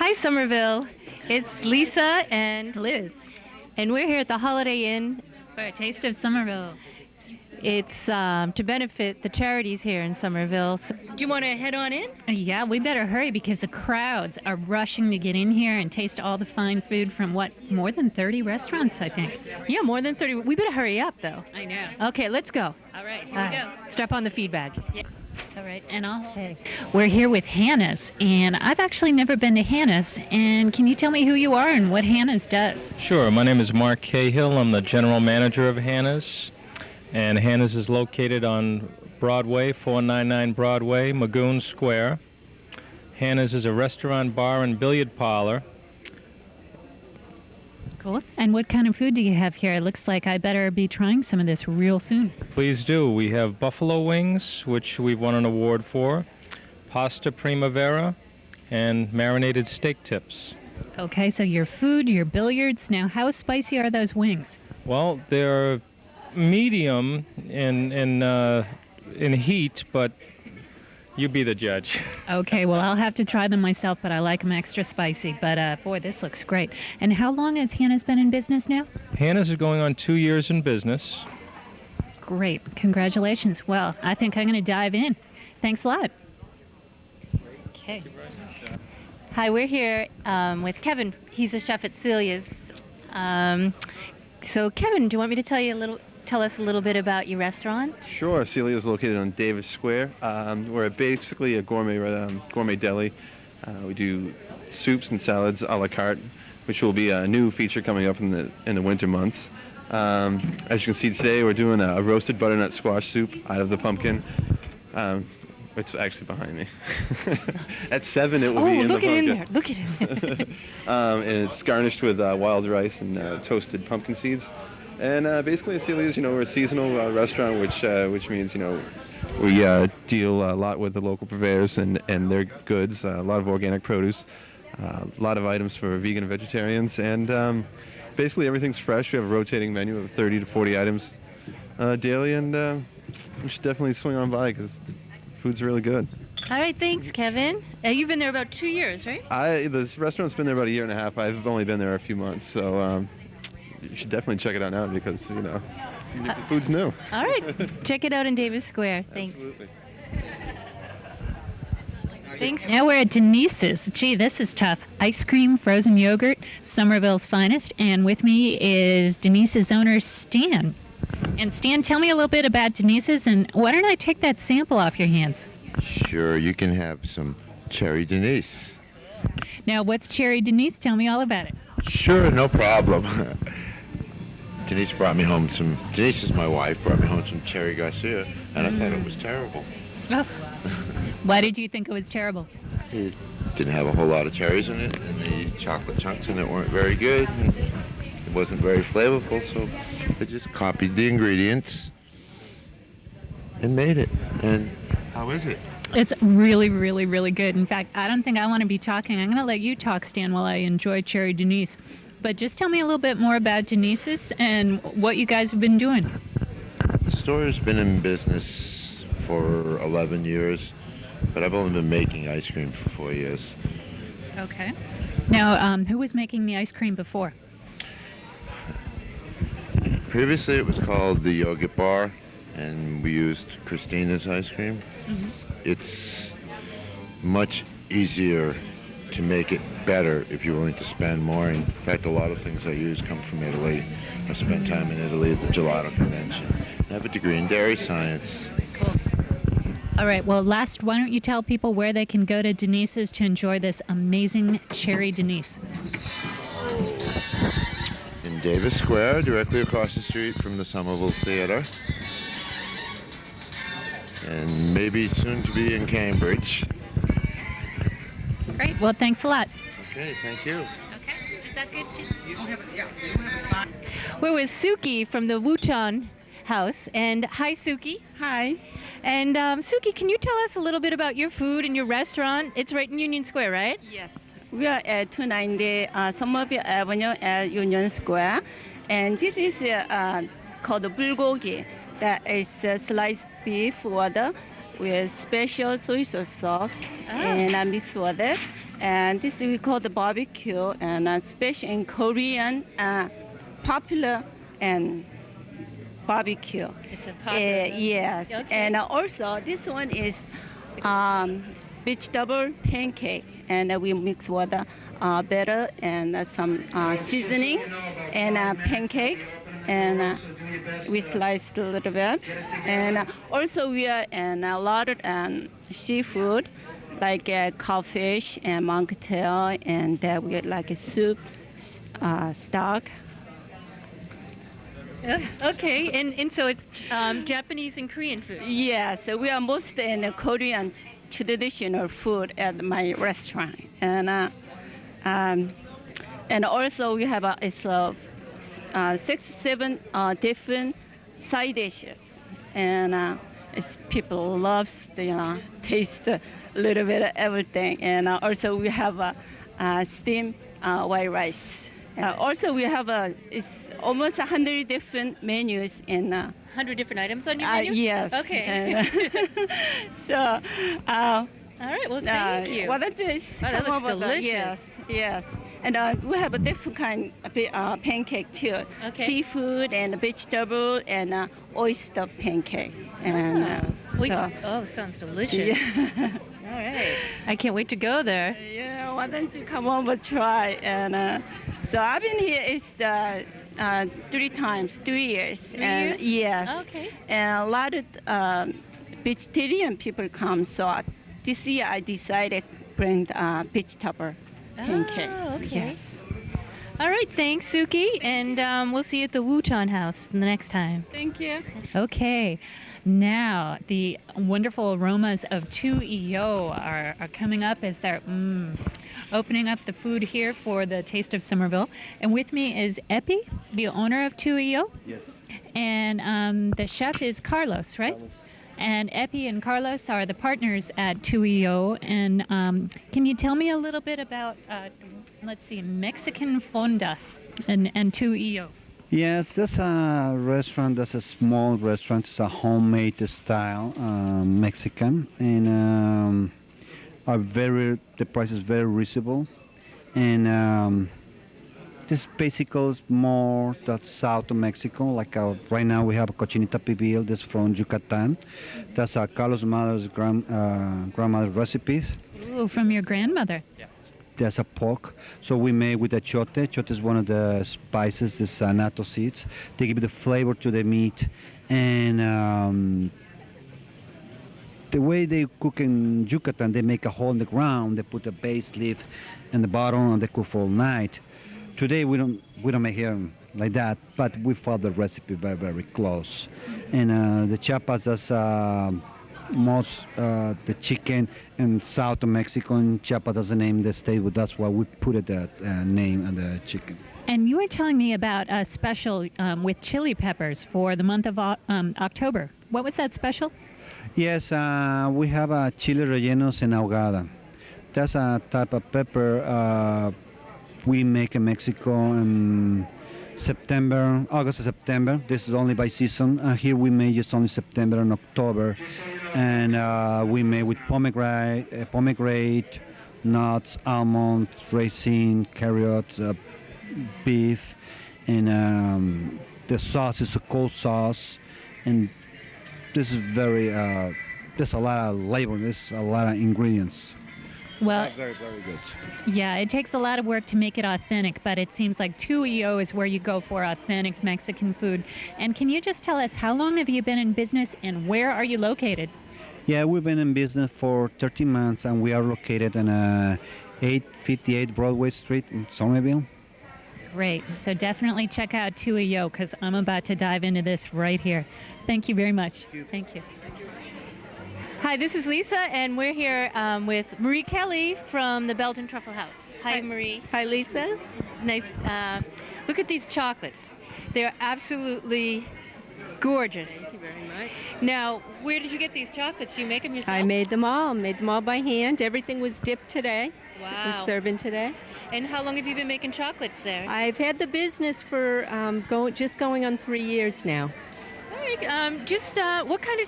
Hi, Somerville. It's Lisa and Liz, and we're here at the Holiday Inn for a taste of Somerville. It's to benefit the charities here in Somerville. So, do you want to head on in? Yeah, we better hurry because the crowds are rushing to get in here and taste all the fine food from, more than 30 restaurants, I think. Yeah, more than 30. We better hurry up, though. I know. Okay, let's go. All right, here we go. Strap on the feed bag. Yeah. All right, and we're here with Hannas, and I've actually never been to Hannas. And can you tell me who you are and what Hannas does? Sure. My name is Mark Cahill. I'm the general manager of Hannas, and Hannas is located on Broadway, 499 Broadway, Magoon Square. Hannas is a restaurant, bar, and billiard parlor. Cool. And what kind of food do you have here? It looks like I better be trying some of this real soon. Please do. We have buffalo wings, which we've won an award for, pasta primavera, and marinated steak tips. Okay, so your food, your billiards. Now, how spicy are those wings? Well, they're medium in heat, but you be the judge. Okay, well, I'll have to try them myself, but I like them extra spicy. But, boy, this looks great. And how long has Hannas been in business now? Hannas is going on 2 years in business. Great. Congratulations. Well, I think I'm going to dive in. Thanks a lot. Okay. Hi, we're here with Kevin. He's a chef at Celias. So, Kevin, do you want me to tell us a little bit about your restaurant? Sure. Celias is located on Davis Square. We're basically a gourmet deli. We do soups and salads a la carte, which will be a new feature coming up in the winter months. As you can see today, we're doing a roasted butternut squash soup out of the pumpkin. It's actually behind me. At 7, it will be in the pumpkin. Look at it in there. And it's garnished with wild rice and toasted pumpkin seeds. And basically, at Celias, we're a seasonal restaurant, which means, we deal a lot with the local purveyors and their goods, a lot of organic produce, a lot of items for vegan and vegetarians, and basically everything's fresh. We have a rotating menu of 30 to 40 items daily, and you should definitely swing on by because the food's really good. All right, thanks, Kevin. You've been there about 2 years, right? This restaurant's been there about a year and a half. I've only been there a few months, so you should definitely check it out now because, the food's new. All right. Check it out in Davis Square. Thanks. Absolutely. Thanks. Now we're at Denises. Gee, this is tough. Ice cream, frozen yogurt, Somerville's finest. And with me is Denises owner Stan. And Stan, tell me a little bit about Denises, and why don't I take that sample off your hands? Sure, you can have some cherry Denise. Now, what's cherry Denise? Tell me all about it. Sure, no problem. Denise is my wife, brought me home some cherry Garcia, and I thought it was terrible. Oh. Why did you think it was terrible? It didn't have a whole lot of cherries in it, and the chocolate chunks in it weren't very good. And it wasn't very flavorful, so I just copied the ingredients and made it. And how is it? It's really, really, really good. In fact, I don't think I want to be talking. I'm going to let you talk, Stan, while I enjoy cherry Denise. But just tell me a little bit more about Denises and what you guys have been doing. The store has been in business for 11 years, but I've only been making ice cream for 4 years. Okay. Now, who was making the ice cream before? Previously, it was called the Yogurt Bar, and we used Christina's ice cream. Mm-hmm. It's much easier to make it better if you're willing to spend more. In fact, a lot of things I use come from Italy. I spent time in Italy at the Gelato Convention. I have a degree in dairy science. Cool. All right, well, why don't you tell people where they can go to Denises to enjoy this amazing cherry Denise? In Davis Square, directly across the street from the Somerville Theater. And maybe soon to be in Cambridge. Great. Well, thanks a lot. Okay, thank you. Okay. Is that good, too? We're with Suki from the Wuchan House. And hi, Suki. Hi. And Suki, can you tell us a little bit about your food and your restaurant? It's right in Union Square, right? Yes. We are at 290 Somerville Avenue at Union Square. And this is called bulgogi. That is sliced beef water with special soy sauce and I mix with it. And this we call the barbecue, and special in Korean, popular and barbecue. It's a popular. Yes, Okay. and also this one is vegetable pancake, and we mix with butter and some seasoning and pancake, and we sliced a little bit, and also we are in a lot of seafood, like codfish and monktail, and we get like a soup, stock. Okay, and so it's Japanese and Korean food. Yes, we are most in Korean traditional food at my restaurant, and also we have 6-7 different side dishes, and people loves the taste a little bit of everything, and also we have steamed white rice. Also, we have it's almost 100 different menus in. 100 different items on your menu? Yes. Okay. So. All right. Well, thank you. Why don't you just that come looks over delicious. Yes. And we have a different kind of pancake too. Okay. Seafood and vegetable and oyster pancake. And sounds delicious. Yeah. All right. I can't wait to go there. Yeah, why don't you come over try? And so I've been here 3 times, 3 years. 3 years? Yes. Okay. And a lot of vegetarian people come. So this year I decided to bring vegetable pancake. Okay. Yes. All right. Thanks, Suki. And we'll see you at the Wuchan House the next time. Thank you. Okay. Now, the wonderful aromas of Tuy Yo are coming up as they're opening up the food here for the Taste of Somerville. And with me is Epi, the owner of Tuy Yo. Yes. And the chef is Carlos, right? And Epi and Carlos are the partners at Tuy Yo. And can you tell me a little bit about, Mexican Fonda and Tuy Yo? Yes, that's a restaurant. That's a small restaurant. It's a homemade style Mexican, and the price is very reasonable. And this basically is more the south of Mexico. Like right now we have a cochinita pibil. That's from Yucatan. That's Carlos' mother's grandmother's recipes. Ooh, from your grandmother. Yeah. There's a pork, so we made with a chote. Chote is one of the spices, the natto seeds. They give the flavor to the meat, and the way they cook in Yucatan, they make a hole in the ground. They put a base leaf in the bottom, and they cook for all night. Today we don't make here like that, but we follow the recipe very, very close. And the chapas, that's most the chicken in south of Mexico, and Chiapas doesn't name the state, but that's why we put it that name on the chicken. And you were telling me about a special with chili peppers for the month of October. What was that special? Yes, we have chili rellenos en ahogada. That's a type of pepper we make in Mexico in August and September. This is only by season. Here we make just only September and October. And we made with pomegranate, nuts, almonds, raisin, carrots, beef, and the sauce is a cold sauce. And this is there's a lot of labor, there's a lot of ingredients. Well, very, very good. Yeah, it takes a lot of work to make it authentic, but it seems like Tuy Yo is where you go for authentic Mexican food. And can you just tell us, how long have you been in business and where are you located? Yeah, we've been in business for 13 months, and we are located on 858 Broadway Street in Somerville. Great. So definitely check out Tuy Yo, because I'm about to dive into this right here. Thank you very much. Thank you. Hi, this is Lisa, and we're here with Marie Kelly from the Belgian Truffle House. Hi, Marie. Hi, Lisa. Nice. Look at these chocolates. They're absolutely gorgeous. Thank you very much. Now, where did you get these chocolates? Do you make them yourself? I made them all by hand. Everything was dipped today. Wow. Was serving today. And how long have you been making chocolates there? I've had the business for just going on 3 years now. All right. What kind of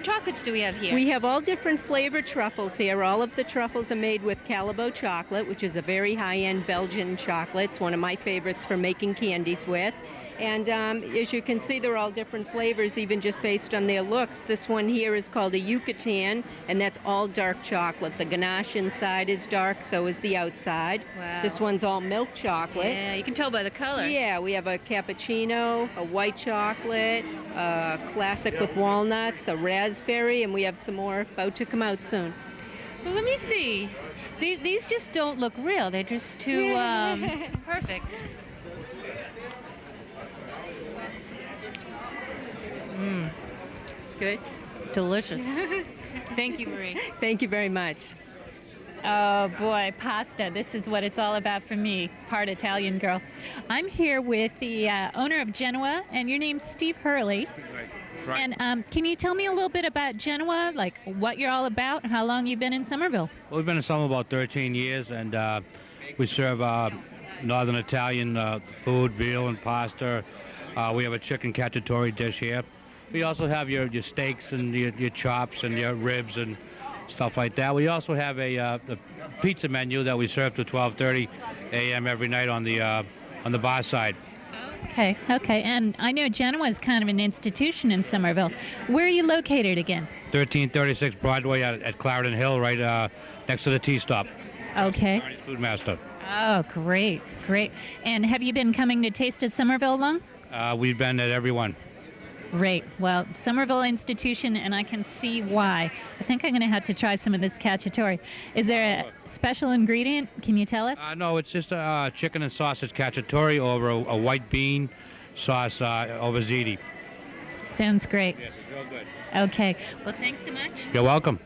chocolates do we have here? We have all different flavored truffles here. All of the truffles are made with Callebaut chocolate, which is a very high-end Belgian chocolate. It's one of my favorites for making candies with. And as you can see, they're all different flavors, even just based on their looks. This one here is called a Yucatan, and that's all dark chocolate. The ganache inside is dark, so is the outside. Wow. This one's all milk chocolate. Yeah, you can tell by the color. Yeah, we have a cappuccino, a white chocolate, a classic with walnuts, a raspberry, and we have some more about to come out soon. Well, let me see. These just don't look real. They're just too perfect. Good. Delicious. Thank you, Marie. Thank you very much. Oh boy, pasta. This is what it's all about for me, part Italian girl. I'm here with the owner of Genoa, and your name's Steve Hurley. Right. And can you tell me a little bit about Genoa, like what you're all about, and how long you've been in Somerville? Well, we've been in Somerville about 13 years, and we serve Northern Italian food, veal and pasta. We have a chicken cacciatore dish here. We also have your steaks and your chops and your ribs and stuff like that. We also have the pizza menu that we serve to 12:30 a.m. every night on the bar side. Okay, and I know Genoa is kind of an institution in Somerville. Where are you located again? 1336 Broadway at Clarendon Hill, right next to the tea stop. Okay. Foodmaster. Oh, great. And have you been coming to Taste of Somerville long? We've been at every one. Great. Well, Somerville institution, and I can see why. I think I'm going to have to try some of this cacciatore. Is there a special ingredient? Can you tell us? No, it's just a chicken and sausage cacciatore over a white bean sauce over ziti. Sounds great. Yes, it's real good. Okay. Well, thanks so much. You're welcome.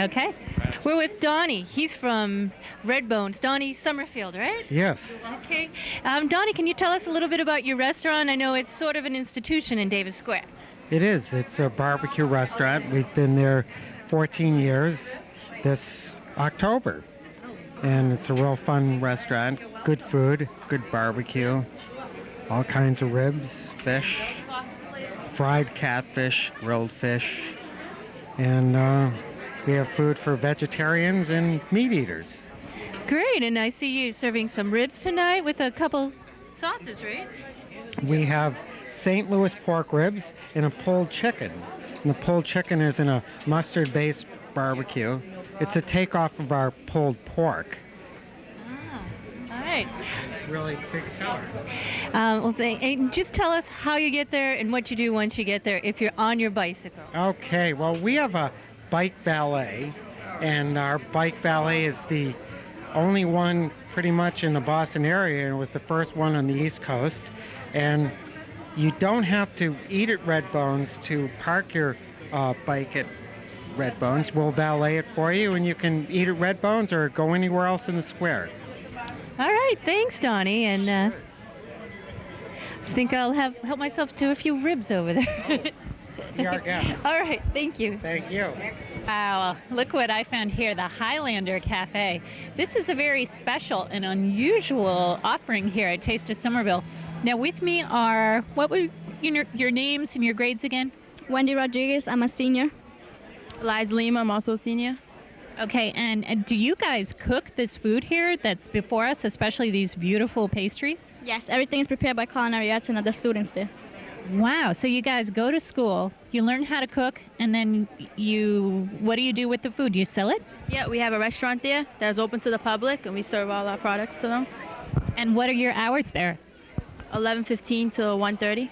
Okay. We're with Donnie. He's from Redbones. Donnie Summerfield, right? Yes. Okay. Donnie, can you tell us a little bit about your restaurant? I know it's sort of an institution in Davis Square. It is. It's a barbecue restaurant. We've been there 14 years this October. And it's a real fun restaurant. Good food, good barbecue, all kinds of ribs, fish, fried catfish, grilled fish, and we have food for vegetarians and meat eaters. Great, and I see you serving some ribs tonight with a couple sauces, right? We have St. Louis pork ribs and a pulled chicken. And the pulled chicken is in a mustard-based barbecue. It's a takeoff of our pulled pork. All right. Really big seller. And just tell us how you get there and what you do once you get there if you're on your bicycle. Okay, well, we have a bike valet, and our bike valet is the only one pretty much in the Boston area, and it was the first one on the East Coast. And you don't have to eat at Redbones to park your bike at Redbones. We'll valet it for you, and you can eat at Redbones or go anywhere else in the square. All right, thanks, Donnie, and I think I'll help myself to a few ribs over there. Be our guest. All right, thank you. Thank you. Wow, look what I found here, the Highlander Cafe. This is a very special and unusual offering here at Taste of Somerville. Now with me are, what were your names and your grades again? Wendy Rodriguez, I'm a senior. Liz Lima, I'm also a senior. Okay, and do you guys cook this food here that's before us, especially these beautiful pastries? Yes, everything is prepared by Culinary Arts and other students there. Wow, so you guys go to school, you learn how to cook, and then what do you do with the food? Do you sell it? Yeah, we have a restaurant there that's open to the public, and we serve all our products to them. And what are your hours there? 11:15 to 1:30.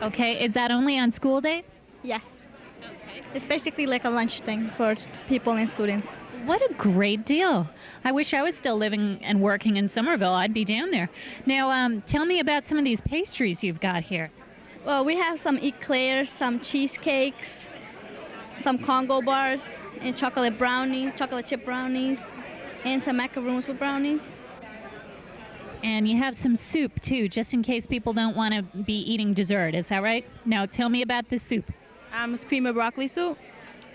Okay, is that only on school days? Yes. Okay. It's basically like a lunch thing for people and students. What a great deal. I wish I was still living and working in Somerville. I'd be down there. Now, tell me about some of these pastries you've got here. Well, we have some eclairs, some cheesecakes, some Congo bars, and chocolate brownies, chocolate chip brownies, and some macaroons with brownies. And you have some soup, too, just in case people don't want to be eating dessert. Is that right? Now, tell me about the soup. It's cream of broccoli soup.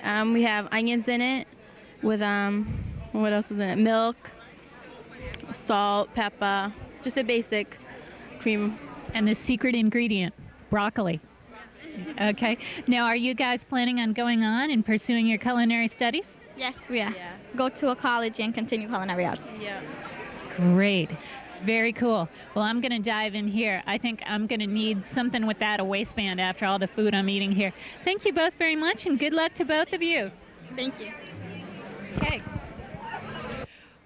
We have onions in it with, what else is in it? Milk, salt, pepper, just a basic cream. And the secret ingredient, broccoli. Okay. Now, are you guys planning on going on and pursuing your culinary studies? Yes, we are. Go to a college and continue culinary arts. Yeah. Great. Very cool. Well, I'm going to dive in here. I think I'm going to need something without a waistband after all the food I'm eating here. Thank you both very much, and good luck to both of you. Thank you. Okay.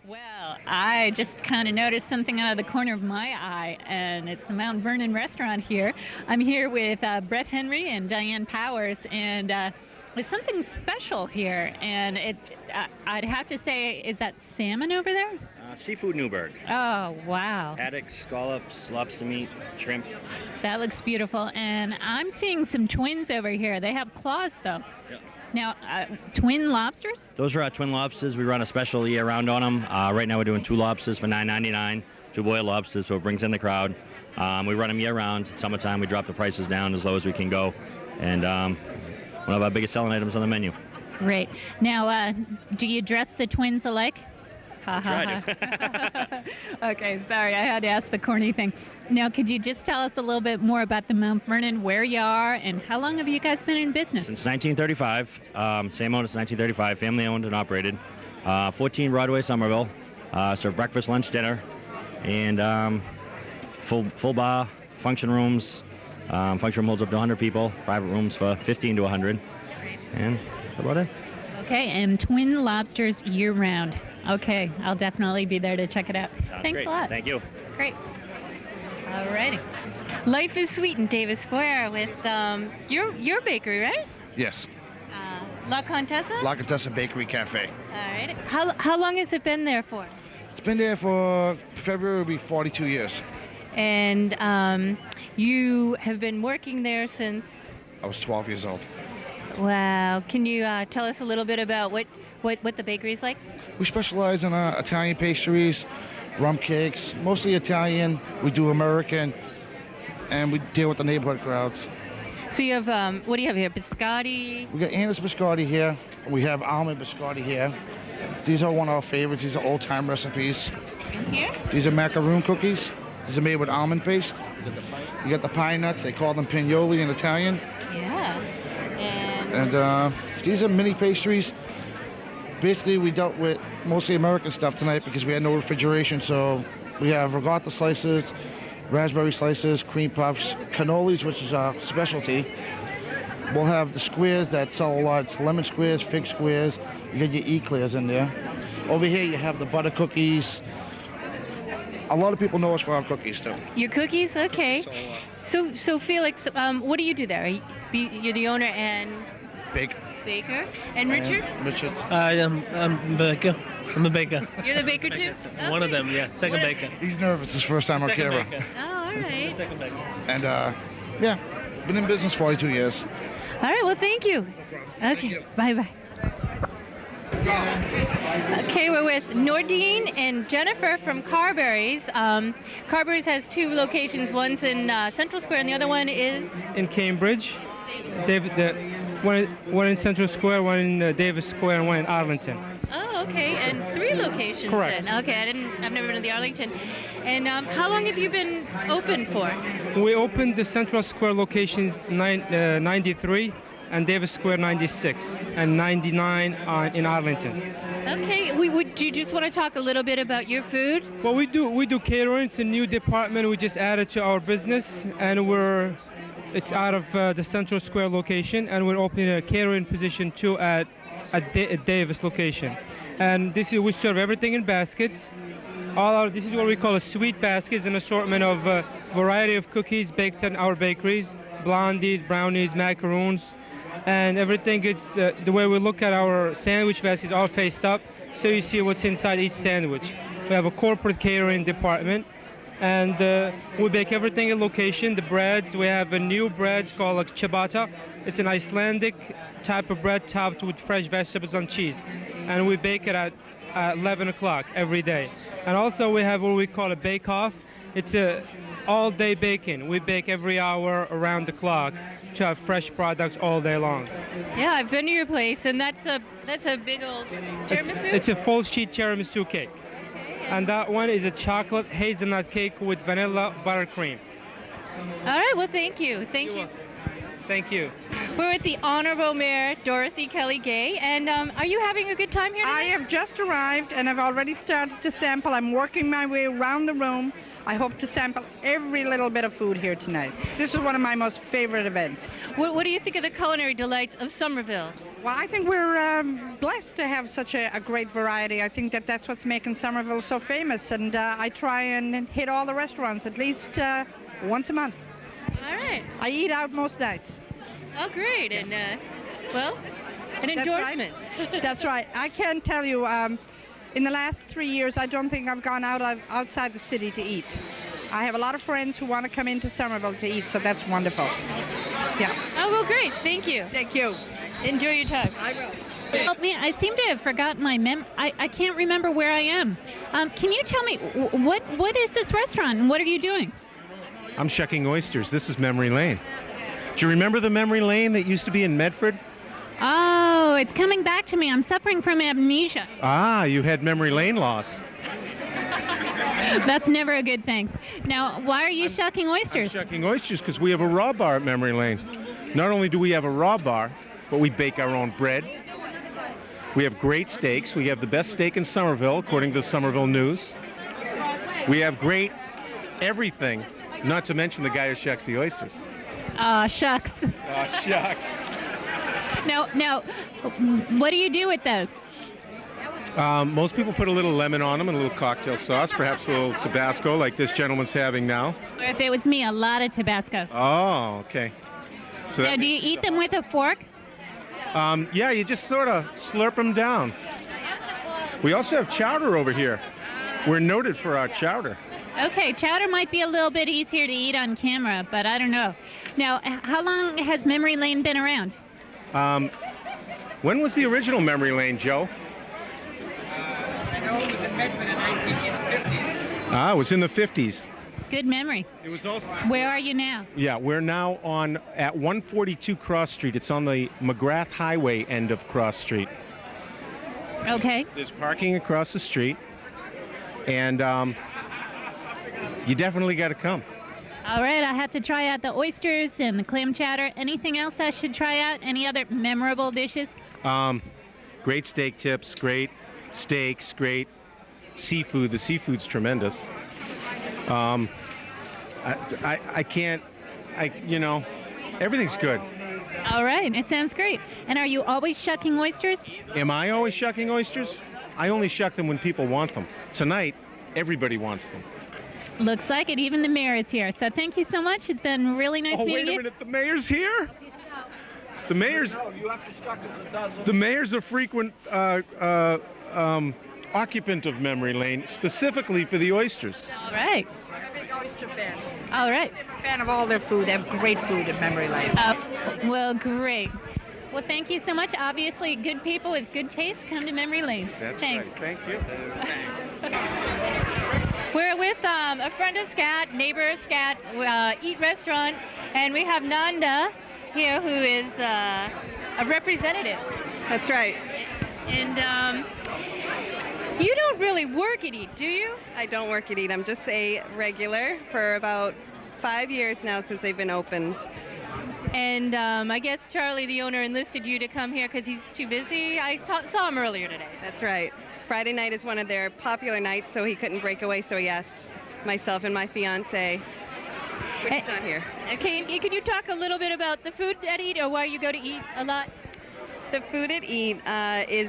Well, I just kind of noticed something out of the corner of my eye, and it's the Mount Vernon restaurant here. I'm here with Brett Henry and Diane Powers, and there's something special here, and I'd have to say, is that salmon over there? Seafood Newburgh. Oh, wow. Haddock, scallops, lobster meat, shrimp. That looks beautiful, and I'm seeing some twins over here. They have claws, though. Yep. Now, twin lobsters? Those are our twin lobsters. We run a special year-round on them. Right now we're doing 2 lobsters for $9.99, 2 boiled lobsters, so it brings in the crowd. We run them year-round. Summertime, we drop the prices down as low as we can go. And one of our biggest selling items on the menu. Great. Now, do you dress the twins alike? Try to. Okay, sorry, I had to ask the corny thing. Now, could you just tell us a little bit more about the Mount Vernon, where you are, and how long have you guys been in business? Since 1935. Same owner since 1935. Family-owned and operated. 14 Broadway, Somerville. Serve breakfast, lunch, dinner, and full bar, function rooms. Function room holds up to 100 people. Private rooms for 15 to 100. And that's about it. Okay, and twin lobsters year-round. Okay, I'll definitely be there to check it out. Sounds Thanks great. a lot. Thank you. Great. All righty. Life is sweet in Davis Square with your bakery, right? Yes. La Contessa? La Contessa Bakery Cafe. All right. How long has it been there for? It's been there for February will be 42 years. And you have been working there since? I was 12 years old. Wow. Can you tell us a little bit about what the bakery is like? We specialize in Italian pastries, rum cakes, mostly Italian. We do American, and we deal with the neighborhood crowds. So you have, what do you have here? Biscotti? We got Hannas biscotti here. We have almond biscotti here. These are one of our favorites. These are old-time recipes. And here? These are macaroon cookies. These are made with almond paste. You got the pine nuts. They call them pignoli in Italian. Yeah. And these are mini pastries. Basically, we dealt with mostly American stuff tonight because we had no refrigeration. So we have ricotta slices, raspberry slices, cream puffs, cannolis, which is our specialty. We'll have the squares that sell a lot. It's lemon squares, fig squares. You got your eclairs in there. Over here, you have the butter cookies. A lot of people know us for our cookies, too. Your cookies? Okay. So Felix, what do you do there? You're the owner and... Baker. And Richard? Richard. I'm baker. I'm the baker. You're the baker too? One of them, yeah. Second baker. He's nervous. It's his first time on camera. Oh, all right. Second baker. And yeah, been in business 42 years. All right, well, thank you. Okay, bye-bye. Okay, we're with Nordine and Jennifer from Carberry's. Carberry's has 2 locations. One's in Central Square and the other one is? In Cambridge. One in Central Square, one in Davis Square, and one in Arlington. Oh, okay, and 3 locations. Correct. Then. Okay, I've never been to the Arlington. And how long have you been open for? We opened the Central Square locations 93 and Davis Square 96 and 99 in Arlington. Okay, would you just want to talk a little bit about your food? Well, we do catering. It's a new department we just added to our business, and it's out of the Central Square location, and we're opening a catering position too at Davis location. And we serve everything in baskets. This is what we call a sweet basket, an assortment of variety of cookies baked in our bakeries, blondies, brownies, macaroons, and everything. It's the way we look at our sandwich baskets, all faced up, so you see what's inside each sandwich. We have a corporate catering department, and we bake everything in location. The breads, we have a new bread called like ciabatta. It's an Icelandic type of bread topped with fresh vegetables and cheese, and we bake it at 11 o'clock every day. And also we have what we call a bake-off. It's a all-day baking. We bake every hour around the clock to have fresh products all day long. Yeah, I've been to your place, and that's a big old tiramisu? It's a full sheet tiramisu cake. And that one is a chocolate hazelnut cake with vanilla buttercream. All right, well, thank you. Thank you. Thank you. We're with the Honorable Mayor, Dorothy Kelly Gay, and are you having a good time here tonight? I have just arrived, and I've already started to sample. I'm working my way around the room. I hope to sample every little bit of food here tonight. This is one of my most favorite events. What do you think of the culinary delights of Somerville? Well, I think we're blessed to have such a great variety. I think that's what's making Somerville so famous, and I try and hit all the restaurants at least once a month. All right. I eat out most nights. Oh, great. Yes. And, well, an endorsement. That's right. I can tell you, in the last 3 years, I don't think I've gone outside the city to eat. I have a lot of friends who want to come into Somerville to eat, so that's wonderful. Yeah. Oh, well, great. Thank you. Thank you. Enjoy your time. I will. Help me. I seem to have forgotten my I can't remember where I am. Can you tell me what is this restaurant and what are you doing? I'm shucking oysters. This is Memory Lane. Do you remember the Memory Lane that used to be in Medford? Oh, it's coming back to me. I'm suffering from amnesia. Ah, you had Memory Lane loss. That's never a good thing. Now, why are you shucking oysters? I'm shucking oysters because we have a raw bar at Memory Lane. Not only do we have a raw bar, but we bake our own bread. We have great steaks. We have the best steak in Somerville, according to the Somerville News. We have great everything, not to mention the guy who shucks the oysters. Aw, shucks. Aw, shucks. Now, what do you do with those? Most people put a little lemon on them and a little cocktail sauce, perhaps a little Tabasco like this gentleman's having now. Or if it was me, a lot of Tabasco. Oh, okay. So now, do you eat them with a fork? Yeah, you just sort of slurp them down. We also have chowder over here. We're noted for our chowder. Okay, chowder might be a little bit easier to eat on camera, but I don't know. Now, how long has Memory Lane been around? When was the original Memory Lane, Joe? I know it was in Medford in the 1950s. Ah, it was in the 50s. Good memory. It was also. Where are you now? Yeah, we're now at 142 Cross Street. It's on the McGrath Highway end of Cross Street. Okay. There's parking across the street, and you definitely got to come. All right, I have to try out the oysters and the clam chowder. Anything else I should try out? Any other memorable dishes? Great steak tips, great steaks, great seafood. The seafood's tremendous. Everything's good. All right, it sounds great. And are you always shucking oysters? Am I always shucking oysters? I only shuck them when people want them. Tonight, everybody wants them. Looks like it. Even the mayor is here. So thank you so much. It's been really nice meeting you. Oh, wait a minute. The mayor's here? The mayor's... The mayor's a frequent occupant of Memory Lane, specifically for the oysters. All right. I'm a big oyster fan. All right. I'm a fan of all their food. They have great food at Memory Lane. Well, great. Well, thank you so much. Obviously, good people with good taste come to Memory Lanes. That's Thanks. right. Thank you. We're with a friend of Scat, neighbor of Scat, Eat Restaurant, and we have Nanda here who is a representative. That's right. And you don't really work at Eat, do you? I don't work at Eat. I'm just a regular for about 5 years now since they've been opened. And I guess Charlie, the owner, enlisted you to come here because he's too busy. I saw him earlier today. That's right. Friday night is one of their popular nights, so he couldn't break away, so he asked myself and my fiance, which is not here. Okay, can you talk a little bit about the food at Eat or why you go to Eat a lot? The food at Eat is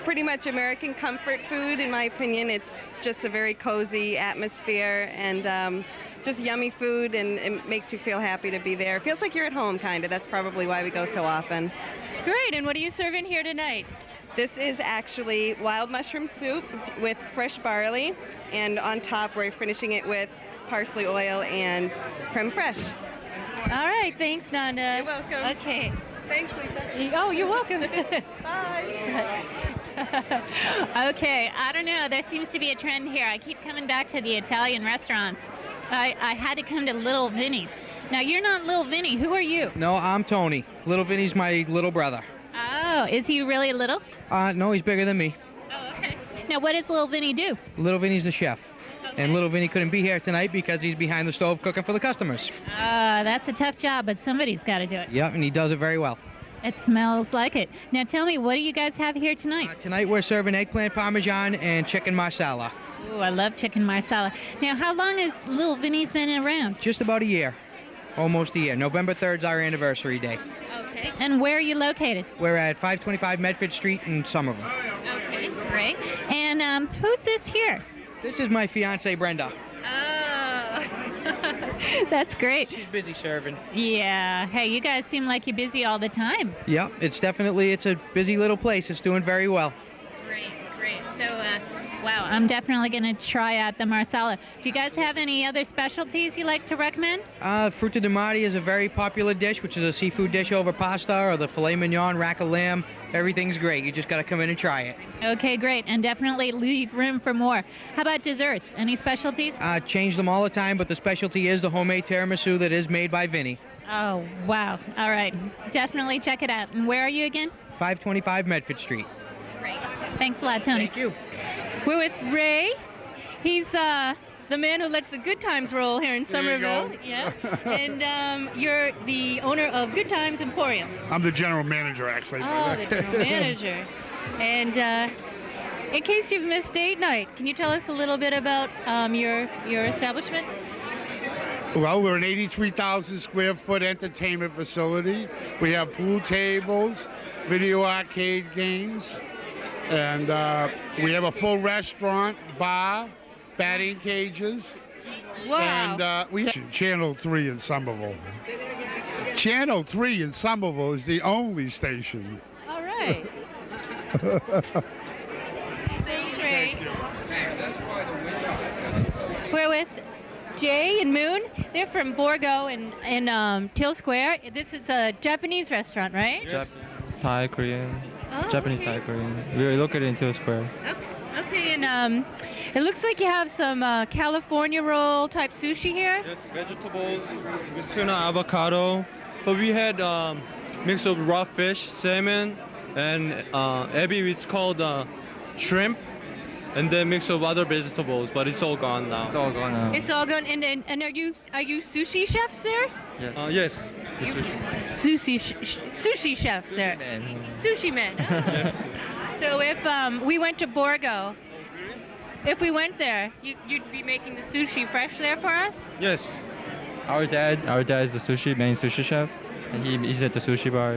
pretty much American comfort food, in my opinion. It's just a very cozy atmosphere and just yummy food, and it makes you feel happy to be there. It feels like you're at home, kind of. That's probably why we go so often. Great, and what are you serving here tonight? This is actually wild mushroom soup with fresh barley, and on top we're finishing it with parsley oil and creme fraiche. All right, thanks, Nanda. You're welcome. Okay. Thanks, Lisa. Oh, you're welcome. Bye. Okay, I don't know. There seems to be a trend here. I keep coming back to the Italian restaurants. I had to come to Little Vinnie's. Now, you're not Little Vinnie. Who are you? No, I'm Tony. Little Vinnie's my little brother. Oh, is he really little? No, he's bigger than me. Oh, okay. Now, what does Little Vinnie do? Little Vinnie's the chef. And little Vinnie couldn't be here tonight because he's behind the stove cooking for the customers. That's a tough job, but somebody's got to do it. Yep, and he does it very well. It smells like it. Now tell me, what do you guys have here tonight? Tonight we're serving eggplant parmesan and chicken marsala. Ooh, I love chicken marsala. Now, how long has Little Vinnie's been around? Just about a year. Almost a year. November 3rd is our anniversary day. Okay. And where are you located? We're at 525 Medford Street in Somerville. Okay, great. And who's this here? This is my fiancée, Brenda. Oh, that's great. She's busy serving. Yeah. Hey, you guys seem like you're busy all the time. Yep, it's a busy little place. It's doing very well. Great, great. So, wow, I'm definitely going to try out the marsala. Do you guys have any other specialties you like to recommend? Fruta di mare is a very popular dish, which is a seafood dish over pasta, or the filet mignon, rack of lamb. Everything's great. You just got to come in and try it. Okay, great. And definitely leave room for more. How about desserts? Any specialties? Change them all the time, but the specialty is the homemade tiramisu that is made by Vinnie. Oh, wow. All right. Definitely check it out. And where are you again? 525 Medford Street. Great. Thanks a lot, Tony. Thank you. We're with Ray. He's the man who lets the good times roll here in Somerville. Yeah. And you're the owner of Good Times Emporium. I'm the general manager, actually. Oh, the general manager. And in case you've missed date night, can you tell us a little bit about your establishment? Well, we're an 83,000 square foot entertainment facility. We have pool tables, video arcade games, and we have a full restaurant, bar, batting cages. Wow. And we have Channel 3 in Somerville. Channel 3 in Somerville is the only station. All right. Thanks, Ray. We're with Jay and Moon. They're from Borgo in Till Square. This is a Japanese restaurant, right? Japanese, Thai, Korean. Oh, Japanese, okay. Thai, Korean. We're located in Till Square. Okay, and it looks like you have some California roll type sushi here. Yes, vegetables with tuna, avocado. But we had mix of raw fish, salmon, and ebi, it's called shrimp, and then mix of other vegetables. But it's all gone now. It's all gone now. It's all gone. And are you sushi chefs there? Yes. The sushi. Sushi chefs there. Sushi men. Oh. So if we went to Borgo, if we went there, you'd be making the sushi fresh there for us? Yes. Our dad is the main sushi chef, and he's at the sushi bar.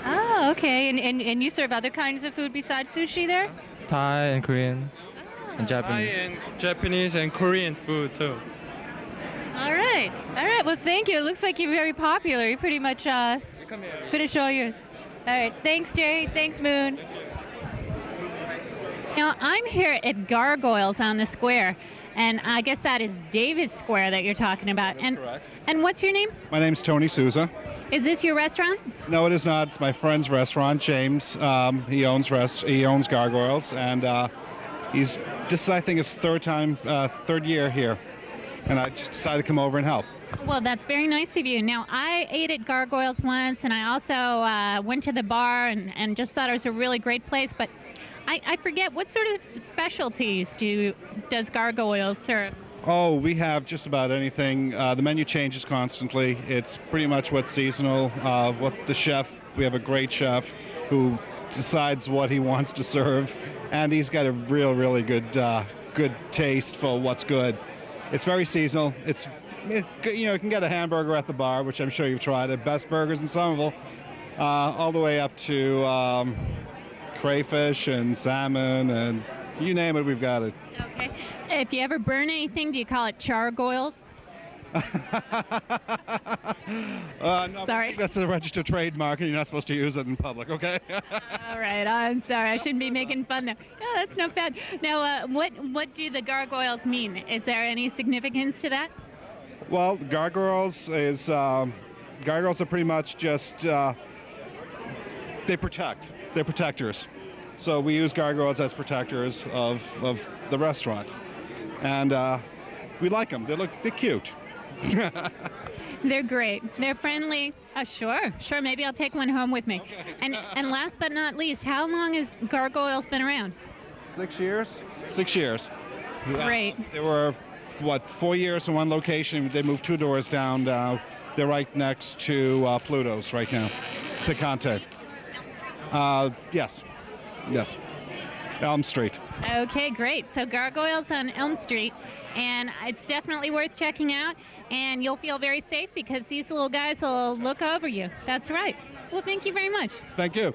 Oh, okay. And you serve other kinds of food besides sushi there? Thai and Korean, and Japanese. Thai and Japanese and Korean food too. All right. All right. Well, thank you. It looks like you're very popular. You pretty much finished all yours. All right. Thanks, Jay. Thanks, Moon. Now, I'm here at Gargoyles on the square, and I guess that is Davis Square that you're talking about. That's correct. And what's your name? My name's Tony Souza. Is this your restaurant? No, it is not. It's my friend's restaurant, James. He owns Gargoyles, and this is, I think, his third year here, and I just decided to come over and help. Well, that's very nice of you. Now, I ate at Gargoyles once, and I also went to the bar and just thought it was a really great place, but I forget, what sort of specialties does Gargoyles serve? Oh, we have just about anything. The menu changes constantly. It's pretty much what's seasonal. We have a great chef who decides what he wants to serve, and he's got a really good taste for what's good. It's very seasonal. You can get a hamburger at the bar, which I'm sure you've tried at Best Burgers in Somerville, all the way up to crayfish and salmon, and you name it, we've got it. Okay. If you ever burn anything, do you call it chargoyles? No, Sorry. that's a registered trademark, and you're not supposed to use it in public, okay? All right. I'm sorry. I shouldn't be making fun now. Yeah, that's not bad. Now, what do the gargoyles mean? Is there any significance to that? Well, gargoyles are pretty much just, they protect. They're protectors. So we use gargoyles as protectors of the restaurant. And we like them. They're cute. They're great. They're friendly. Sure. Maybe I'll take one home with me. Okay. And last but not least, how long has Gargoyles been around? 6 years. 6 years. Great. They were 4 years in one location. They moved 2 doors down. They're right next to Pluto's right now. Picante. Yes. Elm Street. Okay, great. So Gargoyles on Elm Street, and it's definitely worth checking out, and you'll feel very safe because these little guys will look over you. That's right. Well, thank you very much. Thank you.